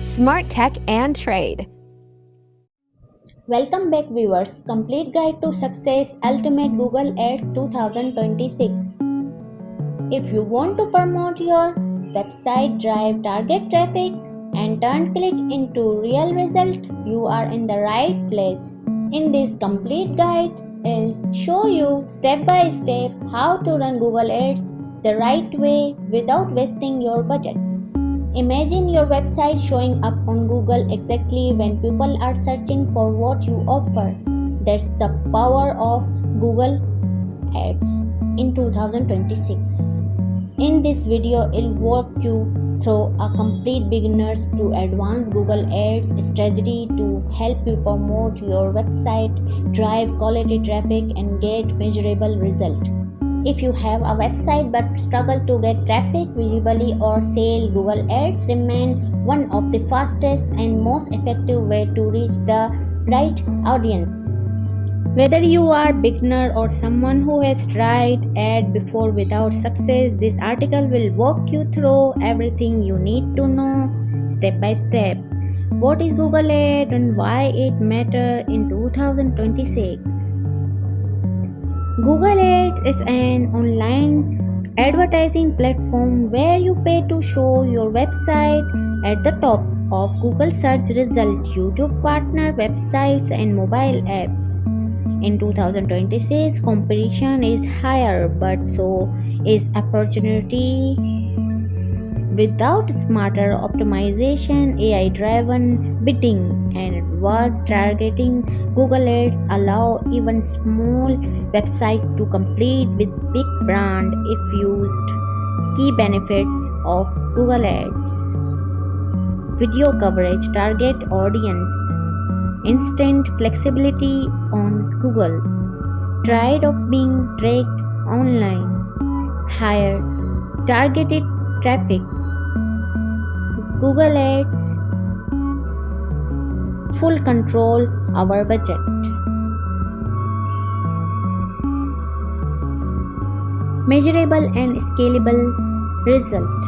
Smart Tech and Trade. Welcome back viewers. Complete Guide to Success Ultimate Google Ads 2026. If you want to promote your website, drive target traffic and turn click into real result, you are in the right place. In this complete guide, I'll show you step by step how to run Google Ads the right way without wasting your budget. Imagine your website showing up on Google exactly when people are searching for what you offer. That's the power of Google Ads in 2026. In this video, I'll walk you through a complete beginners to advanced Google Ads strategy to help you promote your website, drive quality traffic, and get measurable results. If you have a website but struggle to get traffic visibly or sell, Google Ads remain one of the fastest and most effective way to reach the right audience. Whether you are beginner or someone who has tried ad before without success, this article will walk you through everything you need to know step by step. What is Google Ads and why it matters in 2026? Google Ads is an online advertising platform where you pay to show your website at the top of Google search results, YouTube partner websites, and mobile apps. In 2026, competition is higher, but so is opportunity. Without smarter optimization, AI-driven bidding, and advanced targeting, Google Ads allow even small websites to compete with big brands if used. Key benefits of Google Ads: video coverage, target audience, instant flexibility on Google, tired of being tracked online, higher targeted traffic. Google Ads full control our budget. Measurable and scalable result.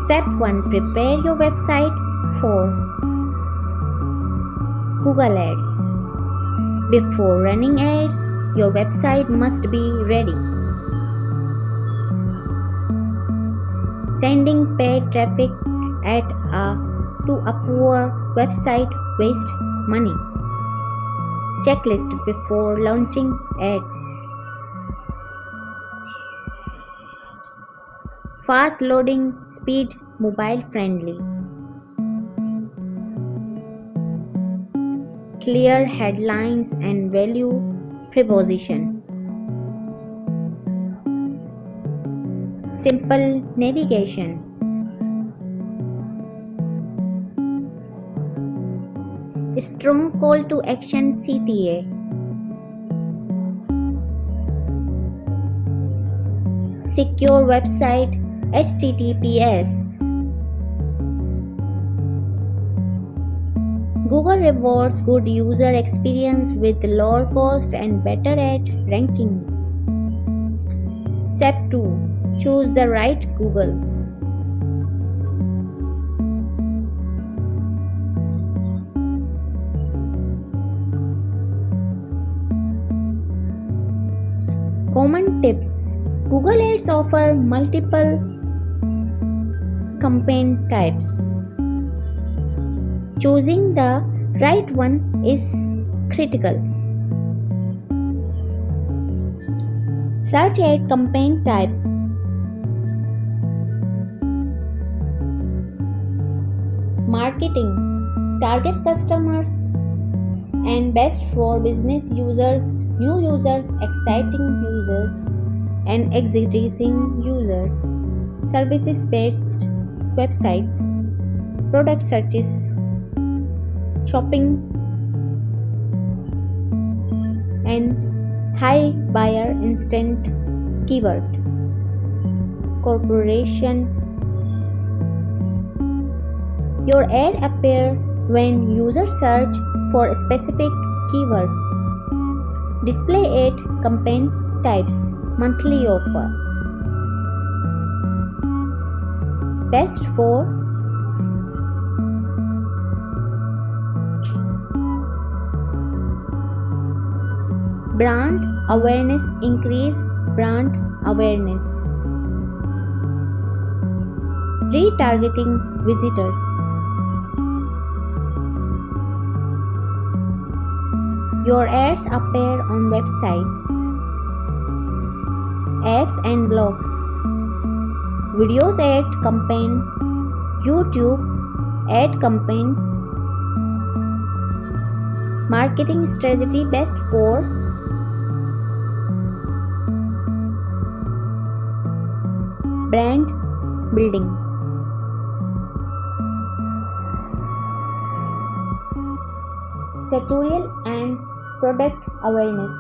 Step 1. Prepare your website for Google Ads. Before running ads, your website must be ready. Sending paid traffic to a poor website wastes money. Checklist before launching ads. Fast loading speed, mobile friendly. Clear headlines and value proposition. Simple navigation. Strong call to action CTA. Secure website HTTPS. Google rewards good user experience with lower cost and better ad ranking. Step 2. Choose the right Google. Common tips. Google Ads offer multiple campaign types. Choosing the right one is critical. Search ad campaign type. Marketing. Target customers and best for business users, new users, exciting users, and existing users. Services-based websites. Product searches. Shopping and high buyer instant keyword. Corporation. Your ad appear when users search for specific keyword. Display 8 campaign types. Monthly offer. Best for brand awareness. Increase brand awareness. Retargeting visitors. Your ads appear on websites, apps and blogs. Videos ad campaign, YouTube ad campaigns. Marketing strategy best for brand building. Tutorial and product awareness.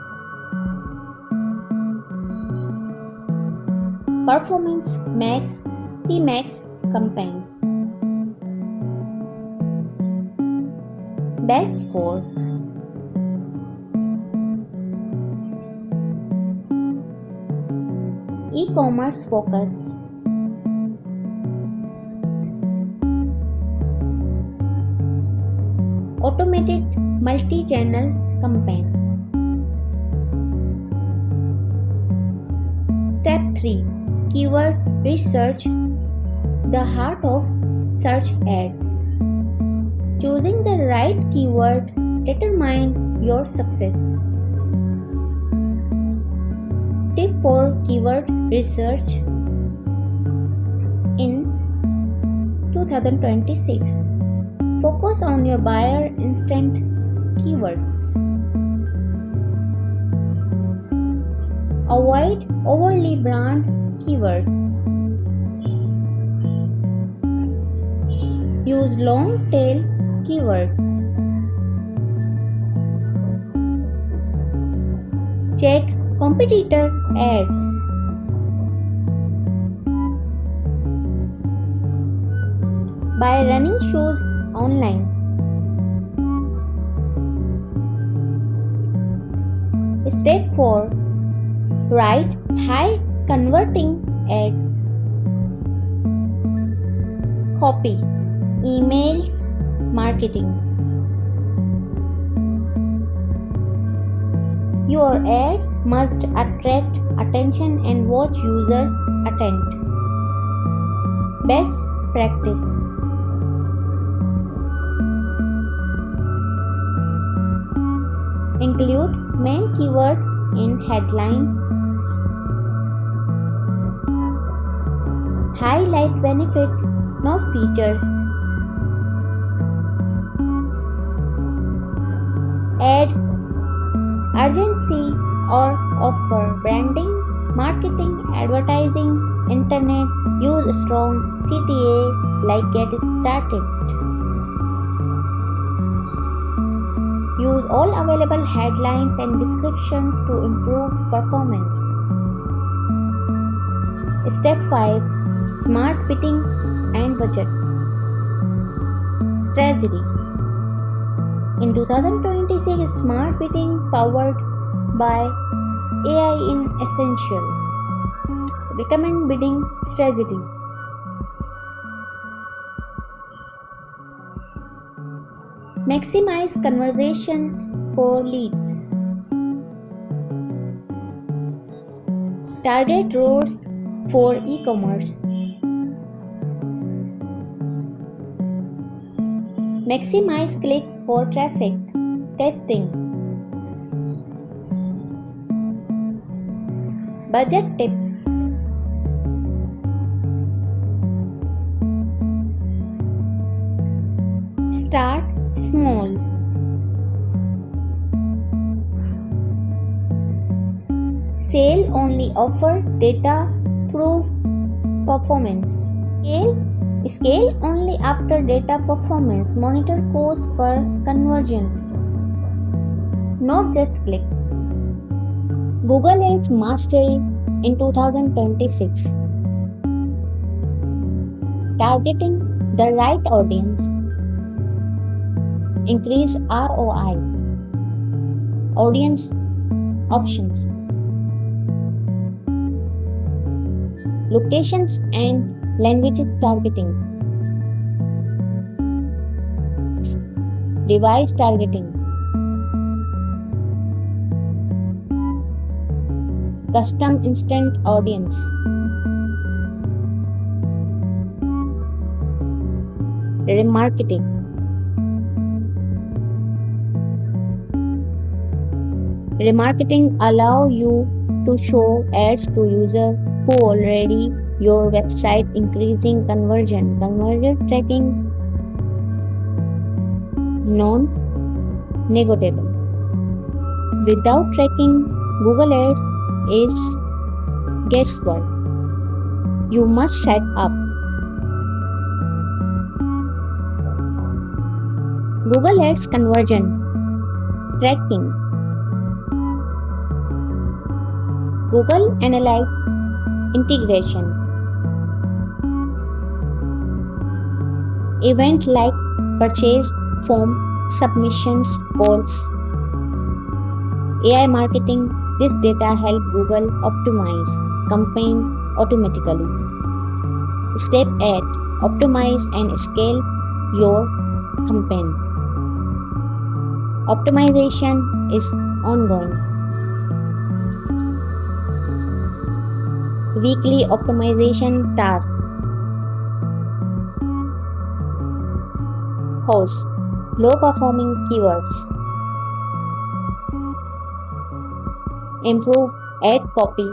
Performance Max P-Max campaign. Best for e-commerce focus. Automated multi-channel campaign. Step 3. Keyword research, the heart of search ads. Choosing the right keyword determines your success. Tip for keyword research in 2026. Focus on your buyer instant keywords. Avoid overly brand keywords. Use long tail keywords. Check competitor ads. Buy running shoes online. Step 4. Write high converting ads. Copy, emails, marketing. Your ads must attract attention and watch users attend. Best practice. Include main keyword in headlines. Highlight benefit, not features. Add urgency or offer. Branding, marketing, advertising, internet. Use strong CTA like get started. Use all available headlines and descriptions to improve performance. Step 5. Smart bidding and budget. Strategy. In 2026, smart bidding powered by AI in essential. Recommend bidding strategy. Maximize conversion for leads. Target roles for e-commerce. Maximize click for traffic. Testing. Budget tips. Start small. Sale only offer data proof performance. Scale only after data performance. Monitor cost per conversion, not just click. Google Ads Mastery in 2026. Targeting the right audience. Increase ROI. Audience options, locations and languages targeting, device targeting, custom instant audience, remarketing. Remarketing allow you to show ads to users who already your website, increasing conversion. Conversion tracking non-negotiable. Without tracking, Google Ads is guesswork. You must set up. Google Ads conversion tracking. Google Analytics integration. Events like purchase form, submissions, calls. AI marketing. This data help Google optimize campaign automatically. Step 8. Optimize and scale your campaign. Optimization is ongoing. Weekly optimization task. Host. Low performing keywords. Improve ad copy.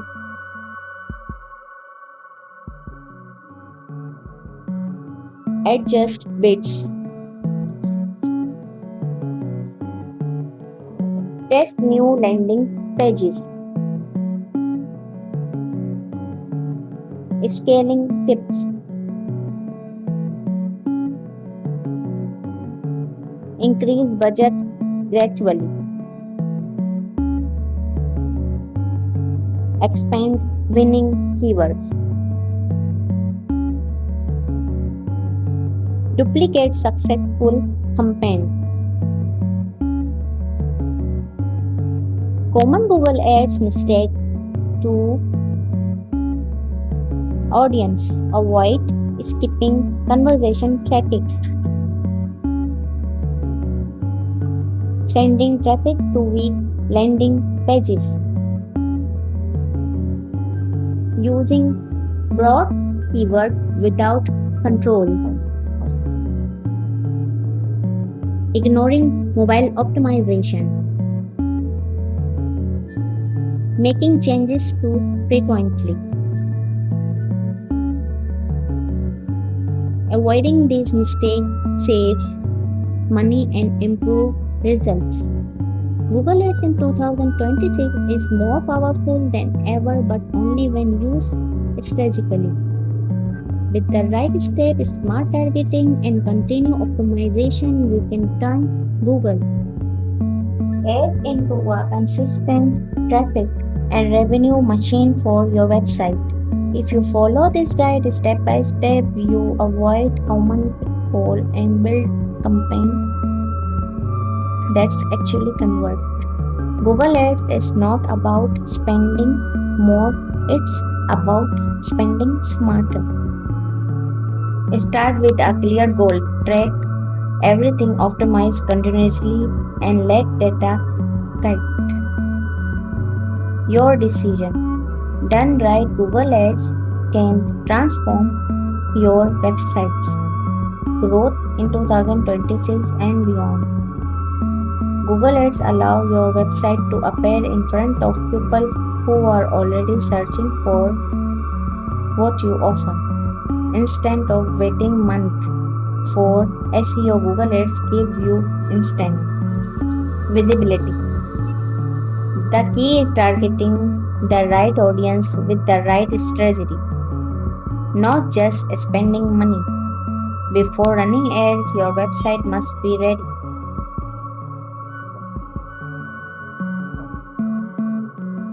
Adjust bids. Test new landing pages. Scaling tips. Increase budget gradually. Expand winning keywords. Duplicate successful campaign. Common Google Ads mistake to audience. Avoid skipping conversation tracking. Sending traffic to weak landing pages. Using broad keyword without control. Ignoring mobile optimization. Making changes too frequently. Avoiding these mistakes saves money and improves results. Google Ads in 2026 is more powerful than ever, but only when used strategically. With the right step, smart targeting, and continued optimization, you can turn Google Ads into a consistent traffic and revenue machine for your website. If you follow this guide step by step, you avoid common pitfalls and build campaign that's actually convert. Google Ads is not about spending more, it's about spending smarter. Start with a clear goal, track everything, optimize continuously, and let data guide your decision. Done right, Google Ads can transform your website's growth in 2026 and beyond. Google Ads allow your website to appear in front of people who are already searching for what you offer. Instead of waiting months for SEO, Google Ads give you instant visibility. The key is targeting the right audience with the right strategy, not just spending money. Before running ads, your website must be ready.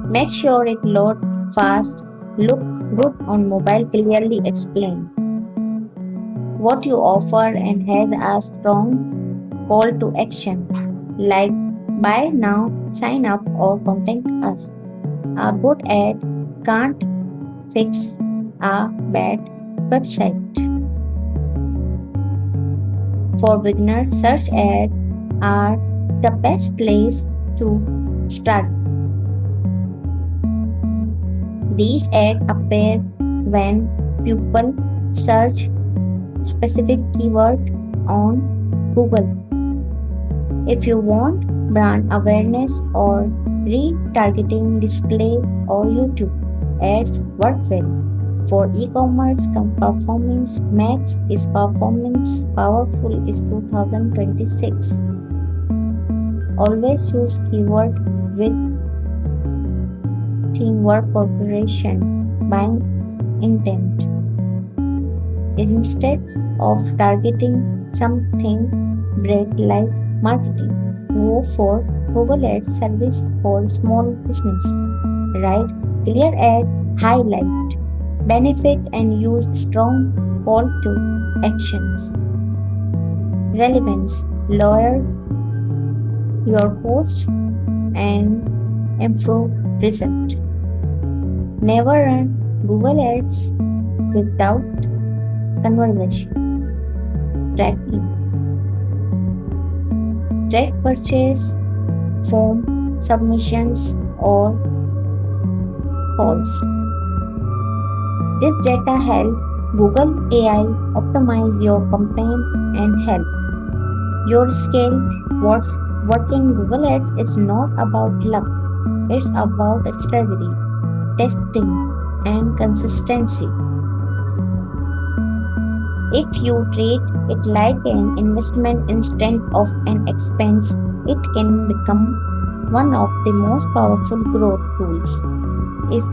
Make sure it loads fast, look good on mobile, clearly explain what you offer, and has a strong call to action like Buy now, sign up, or contact us. A good ad can't fix a bad website. For beginners, search ads are the best place to start. These ads appear when people search specific keyword on Google. If you want brand awareness or retargeting display or YouTube, ads work well. For e-commerce, performance max is performance powerful is 2026. Always use keyword with teamwork, cooperation, buying intent. Instead of targeting something broad like marketing, go for Google Ads service for small business. Write clear ad, highlight benefit and use strong call to actions. Relevance, lower your post and improve result. Never run Google Ads without conversation. Tracking. Track purchase, form submissions or calls. This data help Google AI optimize your campaign and help your scale. Working Google Ads is not about luck. It's about strategy, testing, and consistency. If you treat it like an investment instead of an expense, it can become one of the most powerful growth tools. If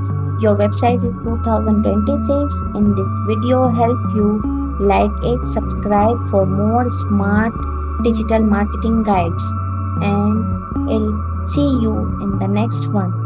your website is 2026 and this video helped you, like it, subscribe for more smart digital marketing guides, and I'll see you in the next one.